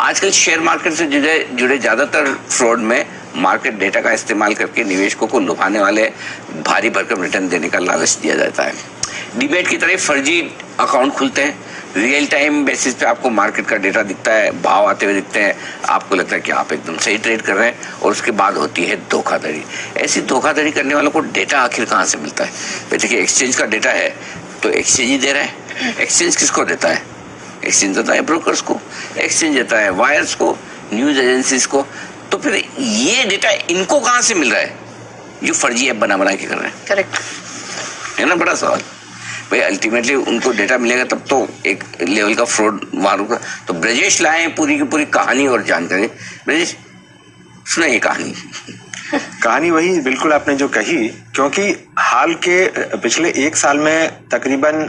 आजकल share market से जुड़े ज्यादातर फ्रॉड में मार्केट डेटा का इस्तेमाल करके निवेशकों को लुभाने वाले भारी भरकम रिटर्न देने का लालच दिया जाता है। डीमेट की तरह फर्जी अकाउंट खुलते हैं, रियल टाइम बेसिस पे आपको मार्केट का डेटा दिखता है, भाव आते हुए दिखते हैं, आपको लगता है कि आप एकदम सही ट्रेड कर रहे हैं और उसके बाद होती है धोखाधड़ी। ऐसी धोखाधड़ी करने वालों को डेटा आखिर कहाँ से मिलता है? देखिए, एक्सचेंज का डेटा है तो एक्सचेंज ही दे रहा है। एक्सचेंज किसको देता है? एक्सचेंज देता है ब्रोकर्स को, एक्सचेंज देता है वायर्स को, न्यूज एजेंसीज को। तो फिर ये डेटा इनको कहाँ से मिल रहा है जो फर्जी ऐप बना के कर रहे हैं? करेक्ट है ना बड़ा सवाल भाई। अल्टीमेटली उनको डेटा मिलेगा तब तो एक लेवल का फ्रॉड वहां रुका। तो ब्रजेश लाए पूरी की पूरी कहानी और जानकारी। ब्रजेश, सुनाइए कहानी वही बिल्कुल आपने जो कही, क्योंकि हाल के पिछले एक साल में तकरीबन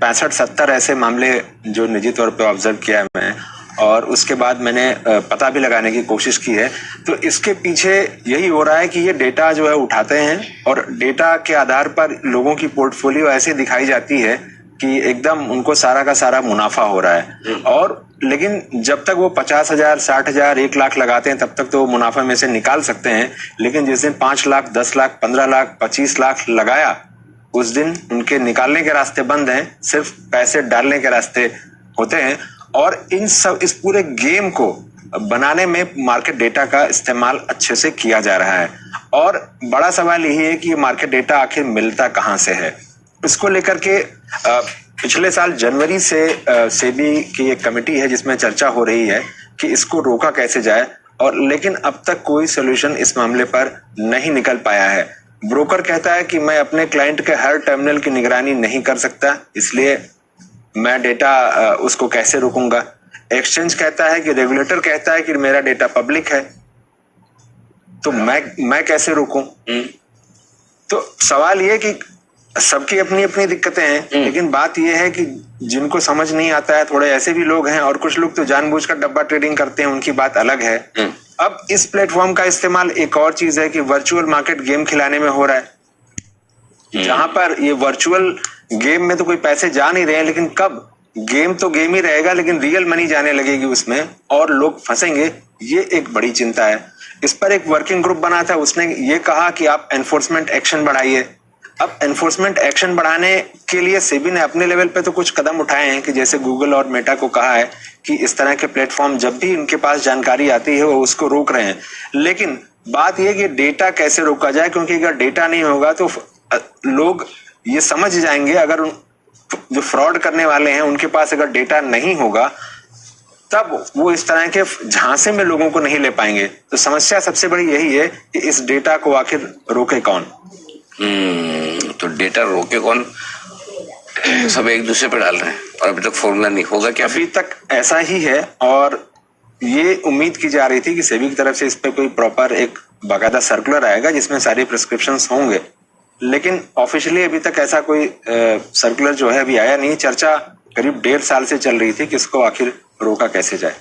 65-70 ऐसे मामले जो निजी तौर पे ऑब्जर्व किया है मैं, और उसके बाद मैंने पता भी लगाने की कोशिश की है। तो इसके पीछे यही हो रहा है कि ये डेटा जो है उठाते हैं और डेटा के आधार पर लोगों की पोर्टफोलियो ऐसे दिखाई जाती है कि एकदम उनको सारा का सारा मुनाफा हो रहा है। और लेकिन जब तक वो 50,000, 60,000, 1 लाख लगाते हैं तब तक तो वो मुनाफा में से निकाल सकते हैं। लेकिन जिस दिन 5 लाख, 10 लाख, 15 लाख, 25 लाख लगाया, उस दिन उनके निकालने के रास्ते बंद हैं, सिर्फ पैसे डालने के रास्ते होते हैं। और इस पूरे गेम को बनाने में मार्केट डेटा का इस्तेमाल अच्छे से किया जा रहा है। और बड़ा सवाल यही है कि ये मार्केट डेटा आखिर मिलता कहां से है। इसको लेकर के पिछले साल जनवरी से सेबी की एक कमेटी है जिसमें चर्चा हो रही है कि इसको रोका कैसे जाए, और लेकिन अब तक कोई सोल्यूशन इस मामले पर नहीं निकल पाया है। ब्रोकर कहता है कि मैं अपने क्लाइंट के हर टर्मिनल की निगरानी नहीं कर सकता, इसलिए मैं डेटा उसको कैसे रोकूंगा। एक्सचेंज कहता है कि रेगुलेटर कहता है कि मेरा डेटा पब्लिक है, तो मैं कैसे रोकूं। तो सवाल ये कि सबकी अपनी अपनी दिक्कतें हैं, लेकिन बात यह है कि जिनको समझ नहीं आता है, थोड़े ऐसे भी लोग हैं, और कुछ लोग तो जानबूझकर डब्बा ट्रेडिंग करते हैं, उनकी बात अलग है। अब इस प्लेटफॉर्म का इस्तेमाल एक और चीज है कि वर्चुअल मार्केट गेम खिलाने में हो रहा है, जहां पर ये वर्चुअल गेम में तो कोई पैसे जा नहीं रहे हैं, लेकिन कब गेम तो गेम ही रहेगा, लेकिन रियल मनी जाने लगेगी उसमें और लोग फंसेंगे, ये एक बड़ी चिंता है। इस पर एक वर्किंग ग्रुप बना था, उसने ये कहा कि आप एनफोर्समेंट एक्शन बढ़ाइए। अब एनफोर्समेंट एक्शन बढ़ाने के लिए सेबी ने अपने लेवल पे तो कुछ कदम उठाए हैं कि जैसे गूगल और मेटा को कहा है कि इस तरह के प्लेटफॉर्म जब भी इनके पास जानकारी आती है वो उसको रोक रहे हैं। लेकिन बात यह कि डेटा कैसे रोका जाए, क्योंकि अगर डेटा नहीं होगा तो लोग ये समझ जाएंगे, अगर जो फ्रॉड करने वाले हैं उनके पास अगर डेटा नहीं होगा तब वो इस तरह के झांसे में लोगों को नहीं ले पाएंगे। तो समस्या सबसे बड़ी यही है कि इस डेटा को आखिर रोके कौन। तो डेटा रोके कौन? सब एक दूसरे पे डाल रहे हैं और अभी तक फॉर्मूला नहीं होगा क्या? अभी तक ऐसा ही है, और ये उम्मीद की जा रही थी कि सेबी की तरफ से इस पे कोई प्रॉपर एक बाकायदा सर्कुलर आएगा जिसमें सारे प्रिस्क्रिप्शंस होंगे, लेकिन ऑफिशियली अभी तक ऐसा कोई सर्कुलर जो है अभी आया नहीं। चर्चा करीब 1.5 साल से चल रही थी कि इसको आखिर रोका कैसे जाए।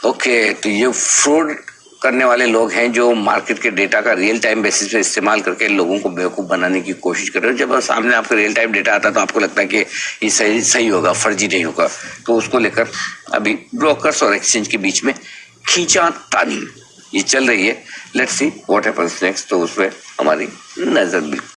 ओके, तो ये फ्रॉड करने वाले लोग हैं जो मार्केट के डेटा का रियल टाइम बेसिस पे इस्तेमाल करके लोगों को बेवकूफ बनाने की कोशिश कर रहे हो। जब सामने आपका रियल टाइम डेटा आता है तो आपको लगता है कि ये सही होगा, फर्जी नहीं होगा, तो उसको लेकर अभी ब्रोकर्स और एक्सचेंज के बीच में खींचातानी ये चल रही है। Let's see what happens next. तो उस पर हमारी नजर बिल्कुल